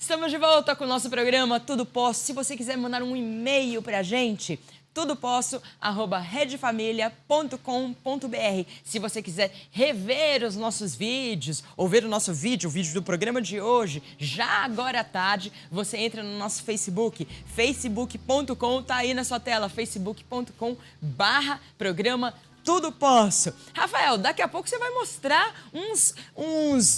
Estamos de volta com o nosso programa Tudo Posso. Se você quiser mandar um e-mail pra gente, tudoposso@redefamilia.com.br. Se você quiser rever os nossos vídeos, ou ver o nosso vídeo, o vídeo do programa de hoje, já agora à tarde, você entra no nosso Facebook, facebook.com, tá aí na sua tela, facebook.com/programa Tudo Posso. Rafael, daqui a pouco você vai mostrar uns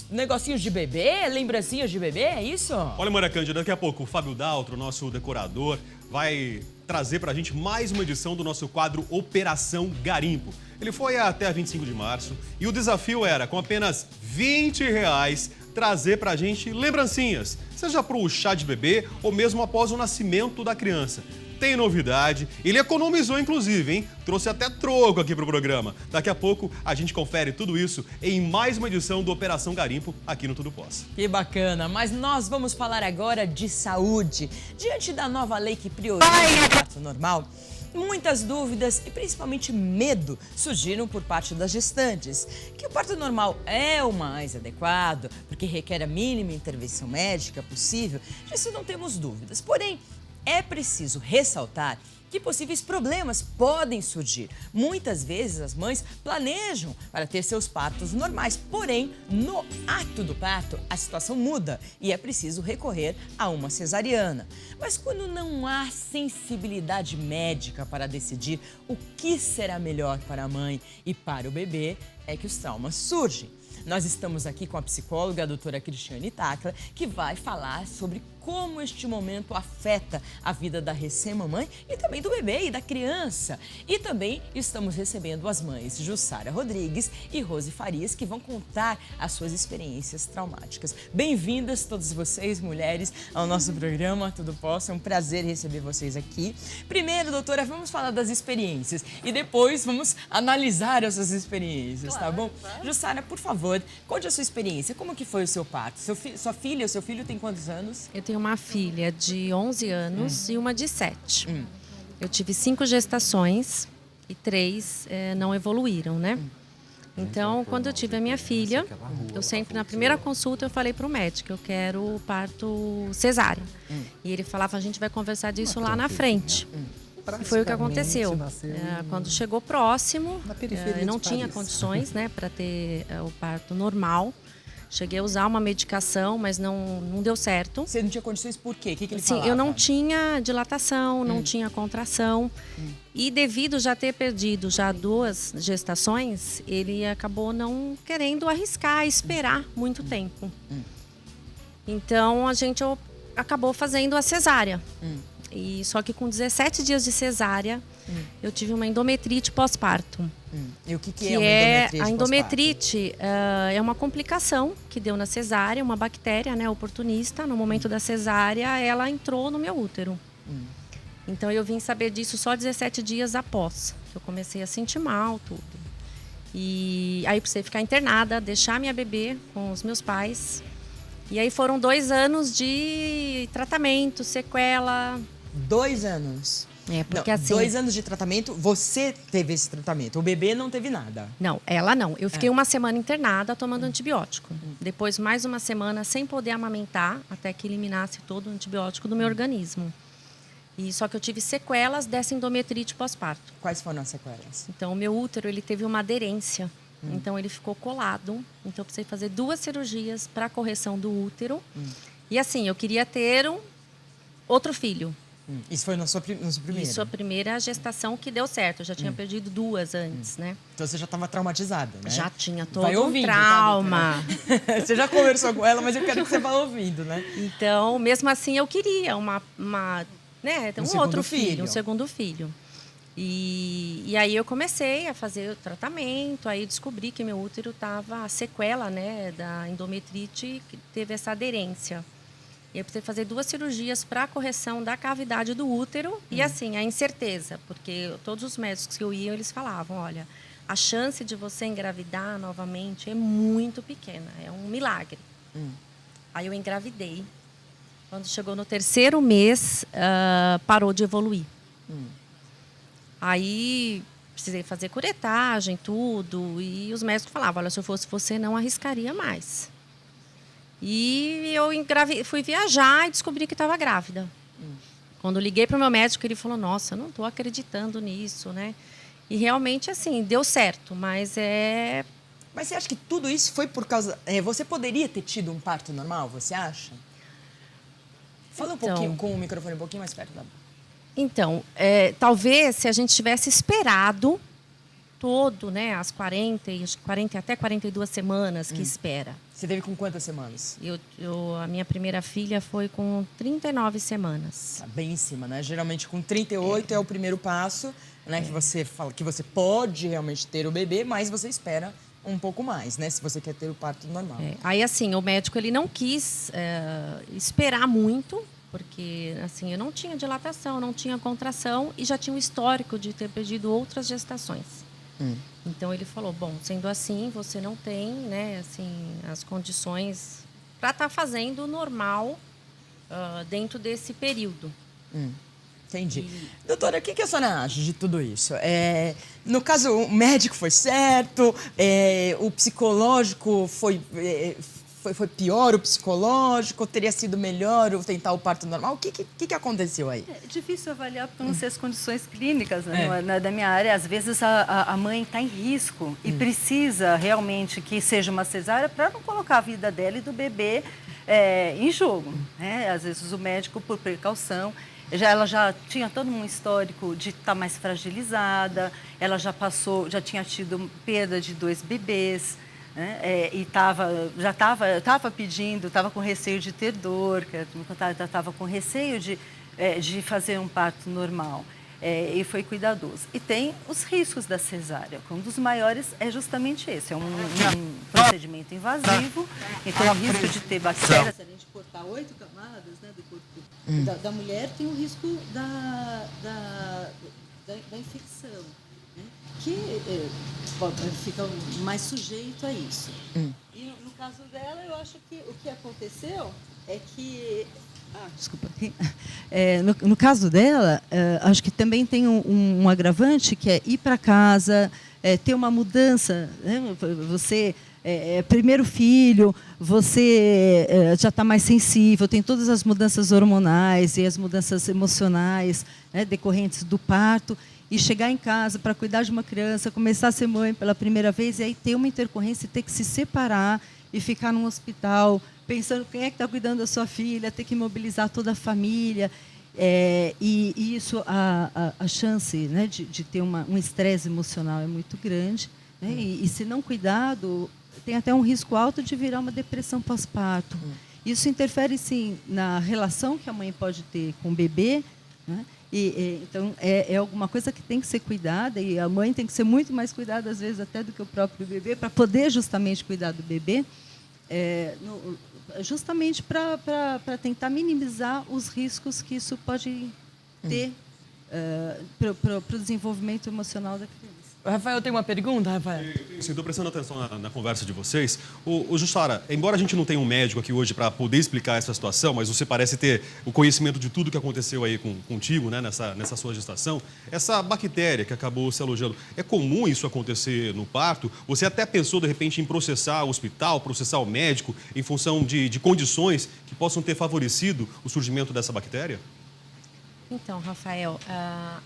negocinhos de bebê, lembrancinhas de bebê, é isso? Olha, Maria Cândida, daqui a pouco o Fábio Daltro, nosso decorador, vai trazer pra gente mais uma edição do nosso quadro Operação Garimpo. Ele foi até a 25 de março e o desafio era, com apenas R$20, trazer pra gente lembrancinhas, seja pro chá de bebê ou mesmo após o nascimento da criança. Tem novidade, ele economizou inclusive, hein? Trouxe até troco aqui pro programa. Daqui a pouco a gente confere tudo isso em mais uma edição do Operação Garimpo aqui no Tudo Posso. Que bacana, mas nós vamos falar agora de saúde. Diante da nova lei que prioriza o parto normal, muitas dúvidas e principalmente medo surgiram por parte das gestantes. Que o parto normal é o mais adequado, porque requer a mínima intervenção médica possível, disso não temos dúvidas. Porém, é preciso ressaltar que possíveis problemas podem surgir. Muitas vezes as mães planejam para ter seus partos normais, porém, no ato do parto, a situação muda e é preciso recorrer a uma cesariana. Mas quando não há sensibilidade médica para decidir o que será melhor para a mãe e para o bebê, é que os traumas surgem. Nós estamos aqui com a psicóloga, a doutora Cristiane Tacla, que vai falar sobre como este momento afeta a vida da recém-mamãe e também do bebê e da criança. E também estamos recebendo as mães Jussara Rodrigues e Rose Farias, que vão contar as suas experiências traumáticas. Bem-vindas todas vocês, mulheres, ao nosso programa Tudo Posso. É um prazer receber vocês aqui. Primeiro, doutora, vamos falar das experiências e depois vamos analisar essas experiências, tá bom? Claro. Jussara, por favor, conte a sua experiência. Como que foi o seu parto? Sua filha, o seu filho tem quantos anos? Eu tenho uma filha de 11 anos e uma de 7. Eu tive 5 gestações e 3 não evoluíram, né? Então, quando eu tive a minha filha, eu sempre, na primeira consulta, eu falei para o médico, eu quero parto cesárea. E ele falava, a gente vai conversar disso lá na frente. E foi o que aconteceu. Quando chegou próximo, eu não tinha condições, né, para ter o parto normal. Cheguei a usar uma medicação, mas não deu certo. Você não tinha condições por quê? O que ele Sim, falava? eu não tinha dilatação, não tinha contração. E devido já ter perdido já 2 gestações, ele acabou não querendo arriscar, esperar muito tempo. Então, a gente acabou fazendo a cesárea. E só que com 17 dias de cesárea, eu tive uma endometrite pós-parto. E o que é uma endometrite? A endometrite é uma complicação que deu na cesárea, uma bactéria, né, oportunista. No momento da cesárea, ela entrou no meu útero. Então, eu vim saber disso só 17 dias após. Eu comecei a sentir mal, tudo. E aí, precisei ficar internada, deixar minha bebê com os meus pais. E aí, foram 2 anos de tratamento, sequela. 2 anos? É, porque não, assim... 2 anos de tratamento, você teve esse tratamento. O bebê não teve nada. Não, ela não. Eu fiquei uma semana internada tomando antibiótico. Depois, mais uma semana sem poder amamentar, até que eliminasse todo o antibiótico do meu organismo. E só que eu tive sequelas dessa endometrite pós-parto. Quais foram as sequelas? Então, o meu útero, ele teve uma aderência. Então, ele ficou colado. Então, eu precisei fazer 2 cirurgias para correção do útero. E assim, eu queria ter outro filho. Isso foi na sua primeira? Isso, a primeira gestação que deu certo. Eu já tinha perdido 2 antes, né? Então você já estava traumatizada, né? Já tinha todo Vai ouvindo, trauma. Tá, você já conversou com ela, mas eu quero que você vá ouvindo, né? Então, mesmo assim, eu queria né, ter um outro filho, um segundo filho. E aí eu comecei a fazer o tratamento, aí descobri que meu útero estava, a sequela, né, da endometrite, que teve essa aderência. E eu precisei fazer 2 cirurgias para a correção da cavidade do útero. E assim, a incerteza, porque todos os médicos que eu ia, eles falavam, olha, a chance de você engravidar novamente é muito pequena, é um milagre. Aí eu engravidei. Quando chegou no 3º mês, parou de evoluir. Aí precisei fazer curetagem, tudo. E os médicos falavam, olha, se eu fosse você, não arriscaria mais. E eu fui viajar e descobri que estava grávida. Quando liguei para o meu médico, ele falou, nossa, eu não estou acreditando nisso, né? E realmente, assim, deu certo, mas é... Mas você acha que tudo isso foi por causa... você poderia ter tido um parto normal, você acha? Fala um pouquinho, com o microfone um pouquinho mais perto da... Então, talvez se a gente tivesse esperado todo, né, as 40 até 42 semanas que espera. Você teve com quantas semanas? A minha primeira filha foi com 39 semanas. Tá bem em cima, né? Geralmente com 38 é o primeiro passo, né? Que você fala que você pode realmente ter o bebê, mas você espera um pouco mais, né? Se você quer ter o parto normal. Aí, assim, o médico ele não quis esperar muito, porque assim, eu não tinha dilatação, não tinha contração e já tinha um histórico de ter perdido outras gestações. Então ele falou, bom, sendo assim, você não tem, né, assim, as condições para estar fazendo o normal dentro desse período. Entendi. Doutora, o que a senhora acha de tudo isso? No caso, o médico foi certo, o psicológico foi pior, o psicológico, teria sido melhor o tentar o parto normal? O que aconteceu aí? É difícil avaliar porque eu não sei as condições clínicas, né, da minha área. Às vezes a mãe está em risco e precisa realmente que seja uma cesárea para não colocar a vida dela e do bebê em jogo. Né? Às vezes o médico, por precaução, ela já tinha todo um histórico de estar mais fragilizada, ela já tinha tido perda de 2 bebês. Né? E estava pedindo, estava com receio de ter dor, estava com receio de fazer um parto normal. E foi cuidadoso. E tem os riscos da cesárea. Um dos maiores é justamente esse. É um procedimento invasivo, então o risco de ter bactérias, além de cortar 8 camadas, né, do corpo da mulher, tem o risco da infecção. Que fica mais sujeito a isso. E no caso dela, eu acho que o que aconteceu é que... desculpa. No caso dela, acho que também tem um agravante, que é ir para casa, ter uma mudança. Né? Você... primeiro filho, você já está mais sensível, tem todas as mudanças hormonais e as mudanças emocionais, né, decorrentes do parto, e chegar em casa para cuidar de uma criança, começar a ser mãe pela primeira vez, e aí ter uma intercorrência e ter que se separar e ficar num hospital, pensando quem é que está cuidando da sua filha, ter que mobilizar toda a família. E isso, a chance, né, de ter um estresse emocional é muito grande. Né, e se não cuidado, tem até um risco alto de virar uma depressão pós-parto. Isso interfere, sim, na relação que a mãe pode ter com o bebê, né? Então, é alguma coisa que tem que ser cuidada, e a mãe tem que ser muito mais cuidada, às vezes, até do que o próprio bebê, para poder justamente cuidar do bebê, justamente para tentar minimizar os riscos que isso pode ter para o desenvolvimento emocional da criança. Rafael, tem uma pergunta, Rafael? Estou prestando atenção na conversa de vocês. Jussara, embora a gente não tenha um médico aqui hoje para poder explicar essa situação, mas você parece ter o conhecimento de tudo que aconteceu aí contigo, né, nessa sua gestação, essa bactéria que acabou se alojando, é comum isso acontecer no parto? Você até pensou, de repente, em processar o hospital, processar o médico, em função de condições que possam ter favorecido o surgimento dessa bactéria? Então, Rafael,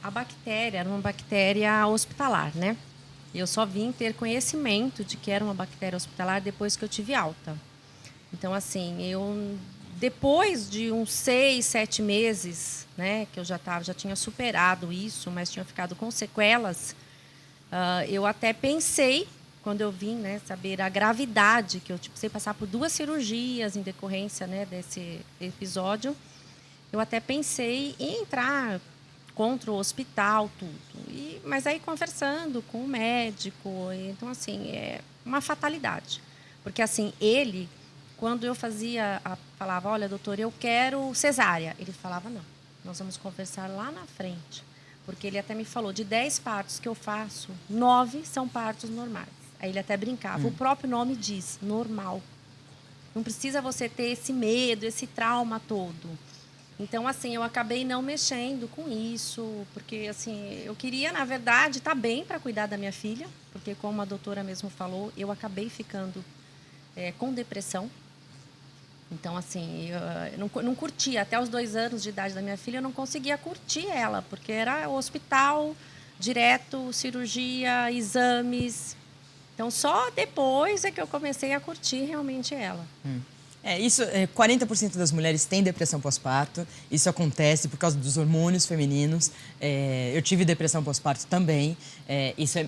a bactéria era uma bactéria hospitalar, né? Eu só vim ter conhecimento de que era uma bactéria hospitalar depois que eu tive alta. Então, assim, depois de uns 6, 7 meses, né, que eu já tinha superado isso, mas tinha ficado com sequelas, eu até pensei, quando eu vim, né, saber a gravidade, que eu precisei passar por 2 cirurgias em decorrência, né, desse episódio, eu até pensei em entrar contra o hospital, tudo. Mas aí conversando com o médico, então assim, é uma fatalidade. Porque assim, ele, quando eu falava, olha, doutor, eu quero cesárea, ele falava, não, nós vamos conversar lá na frente. Porque ele até me falou, de 10 partos que eu faço, 9 são partos normais. Aí ele até brincava, o próprio nome diz, normal. Não precisa você ter esse medo, esse trauma todo. Então, assim, eu acabei não mexendo com isso, porque, assim, eu queria, na verdade, estar bem para cuidar da minha filha, porque, como a doutora mesmo falou, eu acabei ficando com depressão. Então, assim, eu não curtia. Até os 2 anos de idade da minha filha, eu não conseguia curtir ela, porque era hospital, direto, cirurgia, exames. Então, só depois é que eu comecei a curtir realmente ela. Isso, 40% das mulheres têm depressão pós-parto. Isso acontece por causa dos hormônios femininos. Eu tive depressão pós-parto também. Isso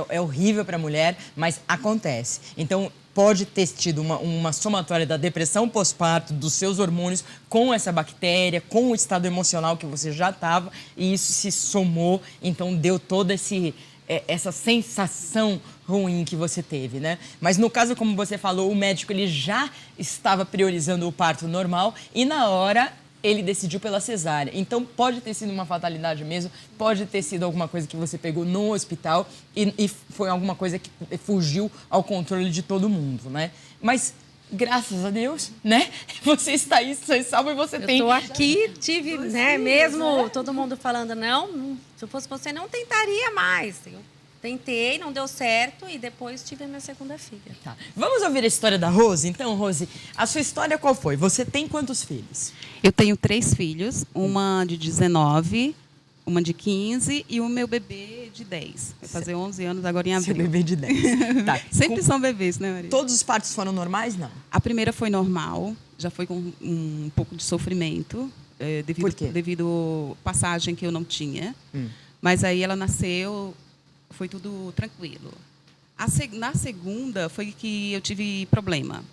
é horrível para a mulher, mas acontece. Então, pode ter tido uma somatória da depressão pós-parto, dos seus hormônios, com essa bactéria, com o estado emocional que você já estava, e isso se somou, então deu toda essa sensação ruim que você teve, né? Mas no caso, como você falou, o médico ele já estava priorizando o parto normal e na hora ele decidiu pela cesárea. Então pode ter sido uma fatalidade mesmo, pode ter sido alguma coisa que você pegou no hospital e foi alguma coisa que fugiu ao controle de todo mundo, né? Mas graças a Deus, né? Você está aí, você salvo e você tem... Eu tô aqui, tive, né? Mesmo todo mundo falando, não, se eu fosse você, não tentaria mais. Eu tentei, não deu certo e depois tive a minha segunda filha. Tá. Vamos ouvir a história da Rose? Então, Rose, a sua história qual foi? Você tem quantos filhos? Eu tenho 3 filhos, uma de 19, uma de 15 e o meu bebê de 10. Vai fazer 11 anos agora em abril. Seu bebê de 10. Tá. Sempre são bebês, né, Maria? Todos os partos foram normais? Não. A primeira foi normal, já foi com um pouco de sofrimento, Por quê? devido passagem que eu não tinha. Mas aí ela nasceu, foi tudo tranquilo. Na segunda foi que eu tive problema.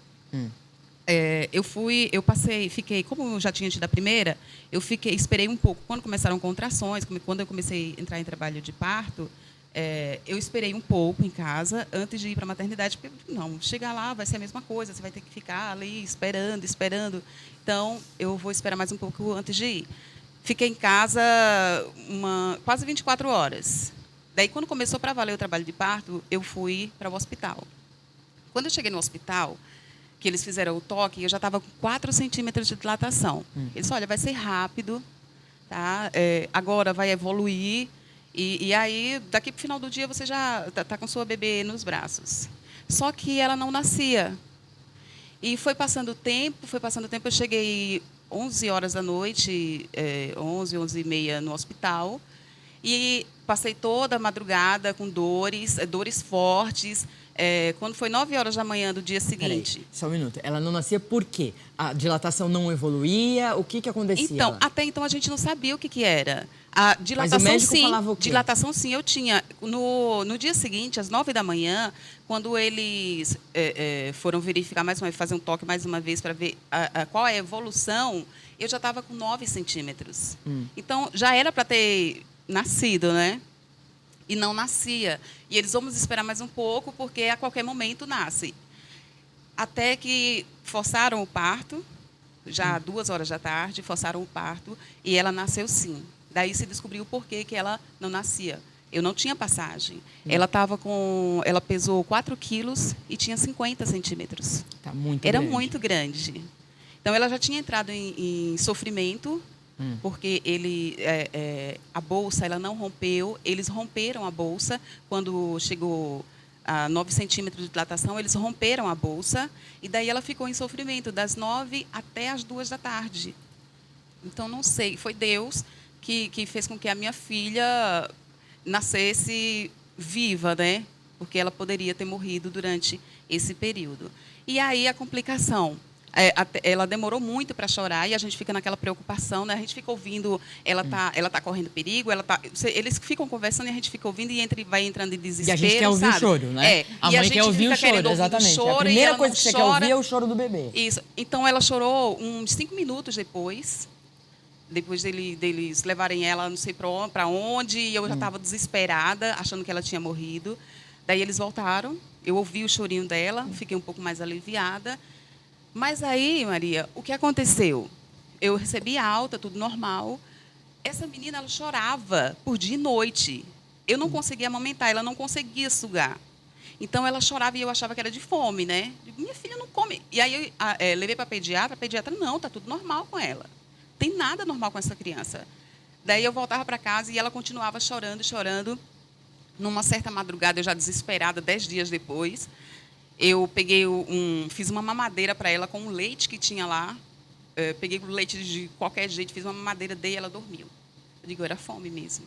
Fiquei, como eu já tinha tido a primeira, esperei um pouco. Quando começaram contrações, quando eu comecei a entrar em trabalho de parto, eu esperei um pouco em casa antes de ir para a maternidade, porque não, chegar lá vai ser a mesma coisa, você vai ter que ficar ali esperando. Então, eu vou esperar mais um pouco antes de ir. Fiquei em casa quase 24 horas. Daí, quando começou para valer o trabalho de parto, eu fui para o hospital. Quando eu cheguei no hospital, que eles fizeram o toque, eu já estava com 4 centímetros de dilatação. Eles disseram, olha, vai ser rápido, tá? Agora vai evoluir, e aí, daqui para o final do dia, você já está com sua bebê nos braços. Só que ela não nascia. E foi passando o tempo, eu cheguei 11 horas da noite, 11 e meia no hospital, e passei toda a madrugada com dores fortes. Quando foi 9 horas da manhã do dia seguinte... Peraí, só um minuto. Ela não nascia por quê? A dilatação não evoluía? O que acontecia? Então, até então a gente não sabia o que era. A dilatação, mas o médico falava o quê? Dilatação, sim, eu tinha. No dia seguinte, às 9 da manhã, quando eles foram verificar mais uma vez, fazer um toque mais uma vez para ver qual é a evolução, eu já estava com 9 centímetros. Então, já era para ter nascido, né? E não nascia. E eles, vamos esperar mais um pouco, porque a qualquer momento nasce. Até que forçaram o parto, já 2 horas da tarde, forçaram o parto, e ela nasceu sim. Daí se descobriu o porquê que ela não nascia. Eu não tinha passagem. Ela pesou 4 quilos e tinha 50 centímetros. Tá muito Era grande. muito grande. Então, ela já tinha entrado em sofrimento, porque a bolsa ela não rompeu. Eles romperam a bolsa. Quando chegou a 9 centímetros de dilatação, eles romperam a bolsa. E daí ela ficou em sofrimento das 9 até as 2 da tarde. Então, não sei. Foi Deus que fez com que a minha filha nascesse viva, né? Porque ela poderia ter morrido durante esse período. E aí a complicação, ela demorou muito para chorar e a gente fica naquela preocupação, né? A gente fica ouvindo, ela tá correndo perigo, eles ficam conversando e a gente fica ouvindo e vai entrando em desespero, e a gente quer ouvir o choro, né? A mãe quer ouvir o choro, exatamente. A primeira coisa que você quer ouvir é o choro do bebê. Isso. Então ela chorou uns 5 minutos depois deles levarem ela, não sei para onde, e eu já estava desesperada, achando que ela tinha morrido. Daí eles voltaram, eu ouvi o chorinho dela, fiquei um pouco mais aliviada. Mas aí, Maria, o que aconteceu? Eu recebi alta, tudo normal. Essa menina, ela chorava por dia e noite. Eu não conseguia amamentar, ela não conseguia sugar. Então, ela chorava e eu achava que era de fome, né? Minha filha não come. E aí, eu levei para a pediatra, não, está tudo normal com ela. Tem nada normal com essa criança. Daí, eu voltava para casa e ela continuava chorando. Numa certa madrugada, eu já desesperada, 10 dias depois, Eu fiz uma mamadeira para ela com o leite que tinha lá. Peguei o leite de qualquer jeito, fiz uma mamadeira, dei e ela dormiu. Eu digo, era fome mesmo.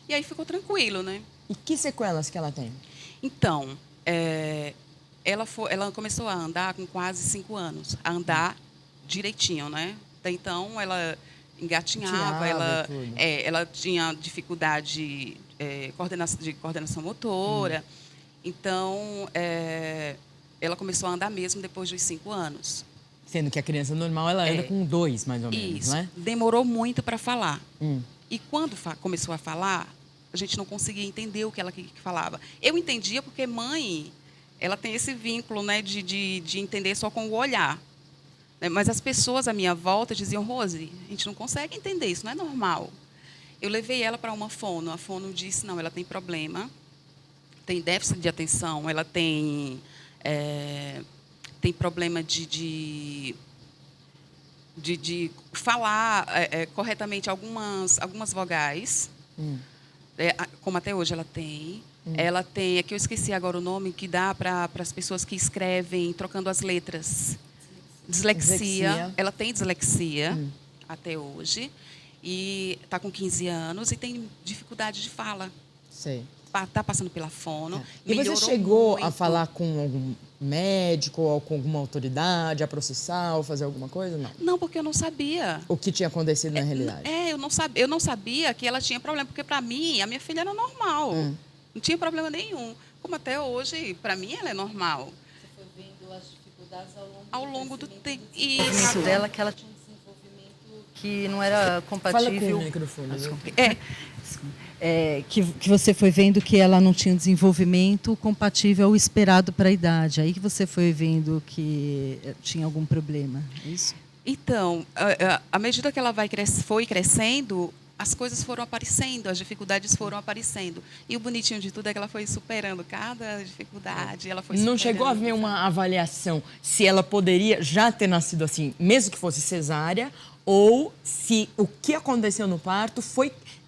E aí ficou tranquilo, né? E que sequelas que ela tem? Então, ela começou a andar com quase 5 anos, a andar direitinho, né? Até então, ela engatinhava, ela tinha dificuldade de coordenação motora. Então, ela começou a andar mesmo depois dos 5 anos. Sendo que a criança normal, ela anda com 2, mais ou menos, isso. Né? Demorou muito para falar. E quando começou a falar, a gente não conseguia entender o que ela falava. Eu entendia porque mãe, ela tem esse vínculo, né, de entender só com o olhar. Mas as pessoas à minha volta diziam, Rose, a gente não consegue entender, isso não é normal. Eu levei ela para uma fono. A fono disse, não, ela tem problema, tem déficit de atenção, ela tem problema de falar corretamente algumas vogais, como até hoje ela tem. Ela tem, é que eu esqueci agora o nome, que dá para as pessoas que escrevem trocando as letras. Dislexia. Ela tem dislexia até hoje. E está com 15 anos e tem dificuldade de fala. Sei. Está passando pela fono. E você chegou a falar com algum médico ou com alguma autoridade, a processar ou fazer alguma coisa? Não. Não, porque eu não sabia. O que tinha acontecido na realidade? Eu não sabia que ela tinha problema, porque para mim, a minha filha era normal. Não tinha problema nenhum. Como até hoje, para mim, ela é normal. Você foi vendo as dificuldades ao longo do tempo. Isso dela, que ela tinha um desenvolvimento que não era compatível. Fala com o microfone. Que você foi vendo que ela não tinha um desenvolvimento compatível ao esperado para a idade. Aí que você foi vendo que tinha algum problema, é isso? Então, à medida que ela foi crescendo, as coisas foram aparecendo, as dificuldades foram aparecendo. E o bonitinho de tudo é que ela foi superando cada dificuldade. Ela foi não chegou a haver uma avaliação se ela poderia já ter nascido assim, mesmo que fosse cesárea, ou se o que aconteceu no parto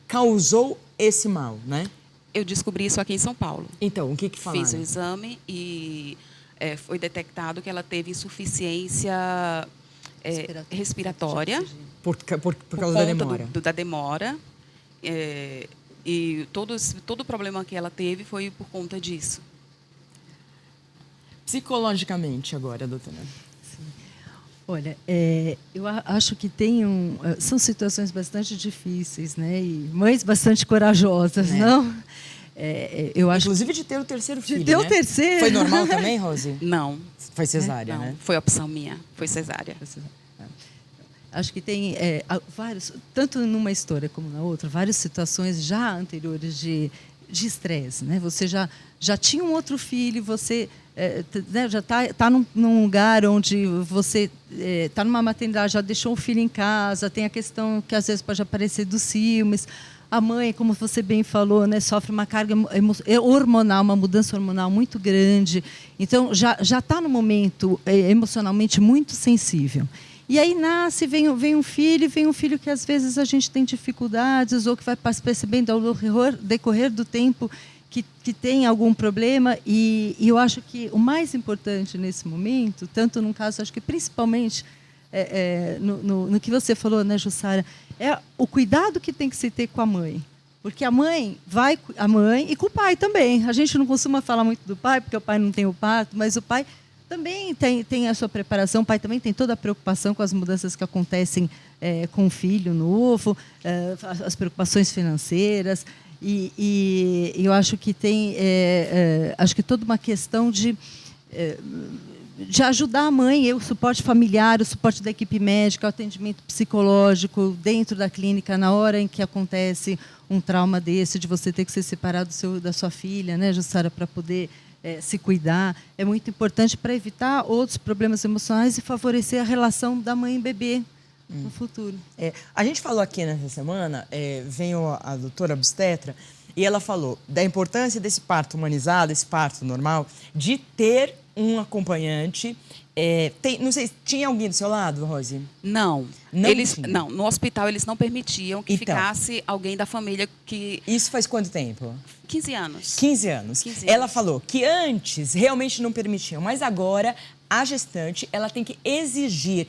causou esse mal, né? Eu descobri isso aqui em São Paulo. Então, o que falaram? Fiz o exame e foi detectado que ela teve insuficiência respiratória. Por causa da demora. Da demora. E todo o problema que ela teve foi por conta disso. Psicologicamente agora, doutora? Olha, eu acho que são situações bastante difíceis, né? E mães bastante corajosas, não? Eu acho inclusive de ter o terceiro filho, de ter o terceiro. Foi normal também, Rose? Não. Foi cesárea, não, né? Foi opção minha, foi cesárea. Acho que tem vários, tanto numa história como na outra, várias situações já anteriores de estresse, né? Você já tinha um outro filho, você já está num lugar onde você está numa maternidade, já deixou um filho em casa, tem a questão que às vezes pode aparecer dos ciúmes. A mãe, como você bem falou, né, sofre uma carga hormonal, uma mudança hormonal muito grande. Então, já está num momento emocionalmente muito sensível. E aí vem um filho que às vezes a gente tem dificuldades ou que vai percebendo ao decorrer do tempo que tem algum problema. E eu acho que o mais importante nesse momento, tanto no caso, acho que principalmente no que você falou, né, Jussara, é o cuidado que tem que se ter com a mãe. Porque a mãe e com o pai também. A gente não costuma falar muito do pai, porque o pai não tem o parto, mas o pai também tem a sua preparação, o pai também tem toda a preocupação com as mudanças que acontecem com o filho novo, as preocupações financeiras. E eu acho que tem acho que toda uma questão de ajudar a mãe, o suporte familiar, o suporte da equipe médica, o atendimento psicológico dentro da clínica, na hora em que acontece um trauma desse, de você ter que se separar da sua filha, né, Jussara, para poder se cuidar. É muito importante para evitar outros problemas emocionais e favorecer a relação da mãe e bebê no futuro. A gente falou aqui nessa semana, veio a doutora obstetra, e ela falou da importância desse parto humanizado, esse parto normal, de ter um acompanhante. Não sei, tinha alguém do seu lado, Rose? Não. Não, no hospital eles não permitiam que Então. ficasse alguém da família que... Isso faz quanto tempo? 15 anos. 15 anos. 15 Ela anos. falou que antes realmente não permitiam, mas agora a gestante ela tem que exigir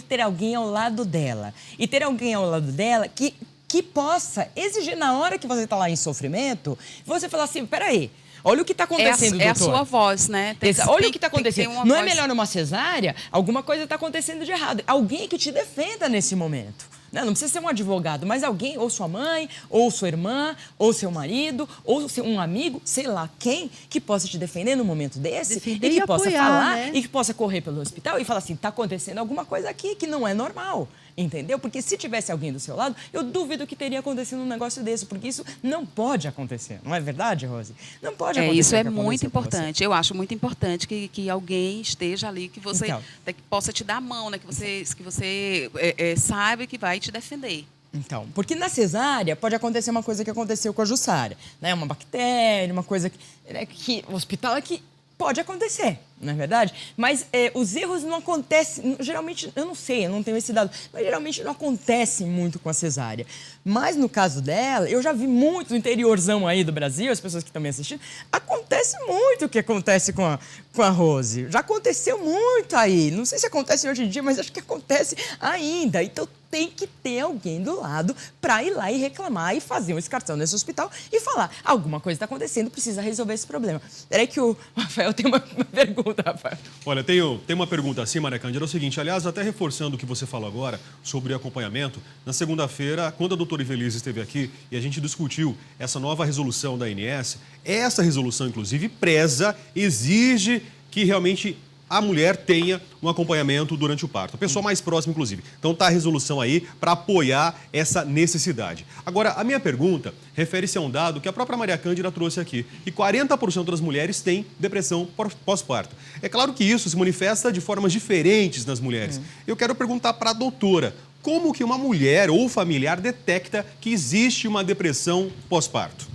ter alguém ao lado dela. E ter alguém ao lado dela que possa exigir na hora que você está lá em sofrimento, você falar assim, peraí, olha o que está acontecendo, É a doutor. sua voz, né? Olha o que está acontecendo. Uma Não é voz... melhor numa cesárea? Alguma coisa está acontecendo de errado. Alguém que te defenda nesse momento. Não precisa ser um advogado, mas alguém, ou sua mãe, ou sua irmã, ou seu marido, ou um amigo, sei lá quem, que possa te defender num momento desse Defender e que e possa apoiar, falar né? e que possa correr pelo hospital e falar assim, está acontecendo alguma coisa aqui que não é normal. Entendeu? Porque se tivesse alguém do seu lado, eu duvido que teria acontecido um negócio desse, porque isso não pode acontecer. Não é verdade, Rose? Não pode acontecer. Isso o é que muito aconteceu com você. importante. Eu acho muito importante que alguém esteja ali, que você Então. que possa te dar a mão, né? Que você saiba que vai te defender. Então, porque na cesárea pode acontecer uma coisa que aconteceu com a Jussara, né? Uma bactéria, uma coisa que o hospital é que pode acontecer, não é verdade? Mas os erros não acontecem, geralmente, eu não sei, eu não tenho esse dado, mas geralmente não acontecem muito com a cesárea. Mas no caso dela, eu já vi muito no interiorzão aí do Brasil, as pessoas que estão me assistindo, acontece muito o que acontece com a Rose. Já aconteceu muito aí. Não sei se acontece hoje em dia, mas acho que acontece ainda. Então tem que ter alguém do lado para ir lá e reclamar e fazer um escartão nesse hospital e falar, alguma coisa está acontecendo, precisa resolver esse problema. Peraí que o Rafael tem uma pergunta, Rafael. Olha, tem uma pergunta assim, Maria Cândida, é o seguinte, aliás, até reforçando o que você falou agora sobre acompanhamento, na segunda-feira, quando a doutora Ivelisse esteve aqui e a gente discutiu essa nova resolução da ANS, essa resolução, inclusive, exige que realmente a mulher tenha um acompanhamento durante o parto. A pessoa mais próxima, inclusive. Então está a resolução aí para apoiar essa necessidade. Agora, a minha pergunta refere-se a um dado que a própria Maria Cândida trouxe aqui, que 40% das mulheres têm depressão pós-parto. É claro que isso se manifesta de formas diferentes nas mulheres. Eu quero perguntar para a doutora, como que uma mulher ou familiar detecta que existe uma depressão pós-parto?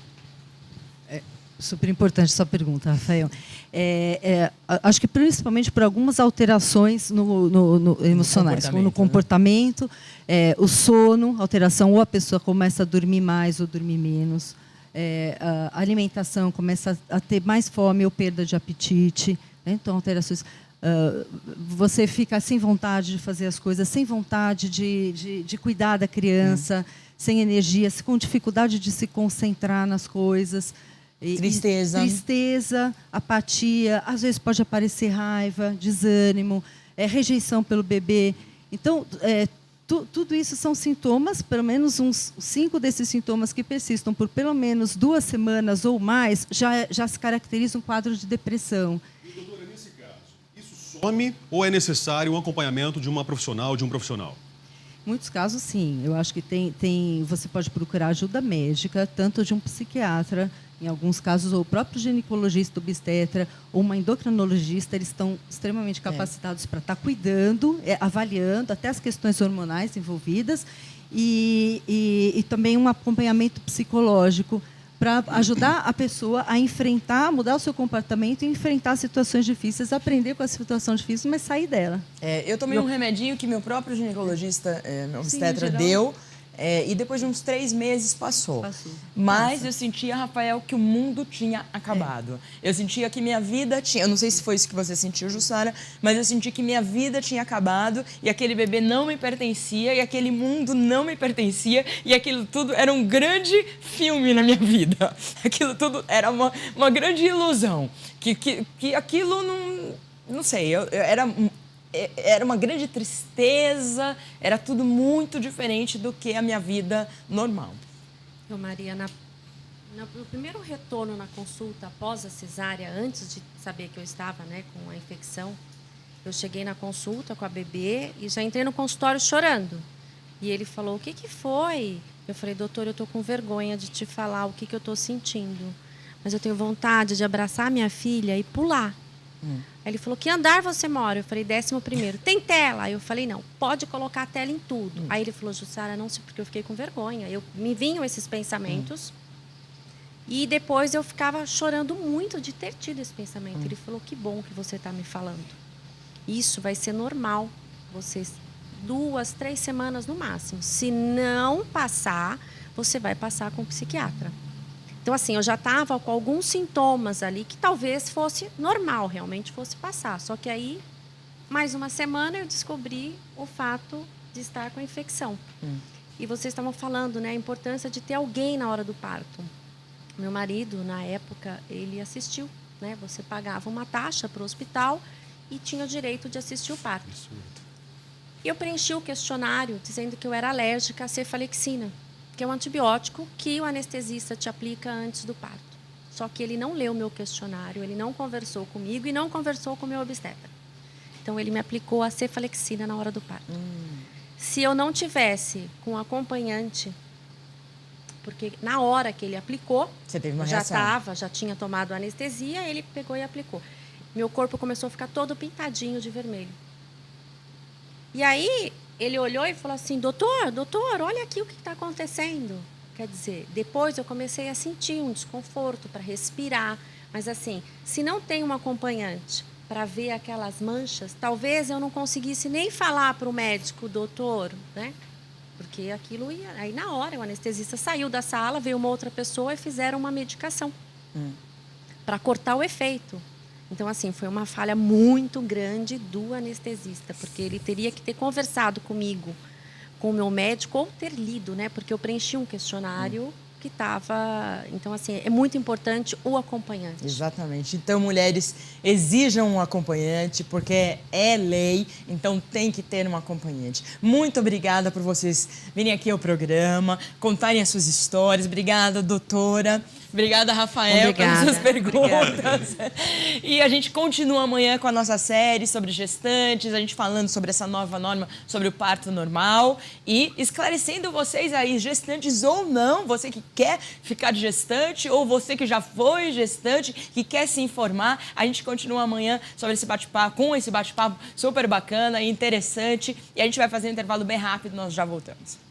Super importante sua pergunta, Rafael. Acho que principalmente por algumas alterações emocionais, como no comportamento, o sono, alteração, ou a pessoa começa a dormir mais ou dormir menos, a alimentação começa a ter mais fome ou perda de apetite, né? Então, alterações. Você fica sem vontade de fazer as coisas, sem vontade de cuidar da criança, sem energia, com dificuldade de se concentrar nas coisas. Tristeza, apatia, às vezes pode aparecer raiva, desânimo, rejeição pelo bebê. Então, tudo isso são sintomas, pelo menos uns 5 desses sintomas que persistam por pelo menos 2 semanas ou mais, já se caracteriza um quadro de depressão. E, doutora, nesse caso, isso some ou é necessário um acompanhamento de uma profissional, de um profissional? Em muitos casos, sim. Eu acho que você pode procurar ajuda médica, tanto de um psiquiatra, em alguns casos, ou o próprio ginecologista, obstetra, ou uma endocrinologista, eles estão extremamente capacitados para estar cuidando, avaliando até as questões hormonais envolvidas e também um acompanhamento psicológico para ajudar a pessoa a enfrentar, mudar o seu comportamento e enfrentar situações difíceis, aprender com a situação difícil, mas sair dela. Eu tomei um remedinho que meu próprio ginecologista, meu obstetra, deu. E depois de uns 3 meses passou. Mas eu sentia, Rafael, que o mundo tinha acabado. Eu sentia que minha vida tinha... Eu não sei se foi isso que você sentiu, Jussara, mas eu senti que minha vida tinha acabado e aquele bebê não me pertencia e aquele mundo não me pertencia e aquilo tudo era um grande filme na minha vida. Aquilo tudo era uma grande ilusão. Que aquilo não sei, era uma grande tristeza, era tudo muito diferente do que a minha vida normal. Maria, no primeiro retorno na consulta após a cesárea, antes de saber que eu estava, né, com a infecção, eu cheguei na consulta com a bebê e já entrei no consultório chorando. E ele falou, o que foi? Eu falei, doutor, eu estou com vergonha de te falar o que eu estou sentindo, mas eu tenho vontade de abraçar minha filha e pular. Aí ele falou, que andar você mora? Eu falei, 11º. Tem tela? Aí eu falei, não, pode colocar a tela em tudo. Aí ele falou, Jussara, não sei porque eu fiquei com vergonha. Me vinham esses pensamentos. E depois eu ficava chorando muito de ter tido esse pensamento. Ele falou, que bom que você está me falando. Isso vai ser normal. Vocês 2, 3 semanas no máximo. Se não passar, você vai passar com o psiquiatra. Então, assim, eu já estava com alguns sintomas ali que talvez fosse normal, realmente fosse passar. Só que aí, mais uma semana, eu descobri o fato de estar com a infecção. E vocês estavam falando, né, a importância de ter alguém na hora do parto. Meu marido, na época, ele assistiu, né? Você pagava uma taxa para o hospital e tinha o direito de assistir o parto. E eu preenchi o questionário dizendo que eu era alérgica à cefalexina, que é um antibiótico que o anestesista te aplica antes do parto. Só que ele não leu o meu questionário, ele não conversou comigo e não conversou com o meu obstetra. Então, ele me aplicou a cefalexina na hora do parto. Se eu não tivesse com acompanhante, porque na hora que ele aplicou, você teve uma reação. já tinha tomado anestesia, ele pegou e aplicou. Meu corpo começou a ficar todo pintadinho de vermelho. E aí, ele olhou e falou assim, doutor, olha aqui o que está acontecendo. Quer dizer, depois eu comecei a sentir um desconforto para respirar. Mas assim, se não tem um acompanhante para ver aquelas manchas, talvez eu não conseguisse nem falar para o médico, doutor, né? Porque aquilo ia... Aí, na hora, o anestesista saiu da sala, veio uma outra pessoa e fizeram uma medicação para cortar o efeito. Então, assim, foi uma falha muito grande do anestesista, porque ele teria que ter conversado comigo, com o meu médico, ou ter lido, né? Porque eu preenchi um questionário que estava... Então, assim, é muito importante o acompanhante. Exatamente. Então, mulheres, exijam um acompanhante, porque é lei, então tem que ter um acompanhante. Muito obrigada por vocês virem aqui ao programa, contarem as suas histórias. Obrigada, doutora. Obrigada, Rafael, pelas suas perguntas. E a gente continua amanhã com a nossa série sobre gestantes, a gente falando sobre essa nova norma, sobre o parto normal e esclarecendo vocês aí, gestantes ou não, você que quer ficar de gestante ou você que já foi gestante, que quer se informar, a gente continua amanhã sobre esse bate-papo, com esse bate-papo super bacana e interessante. E a gente vai fazer um intervalo bem rápido, nós já voltamos.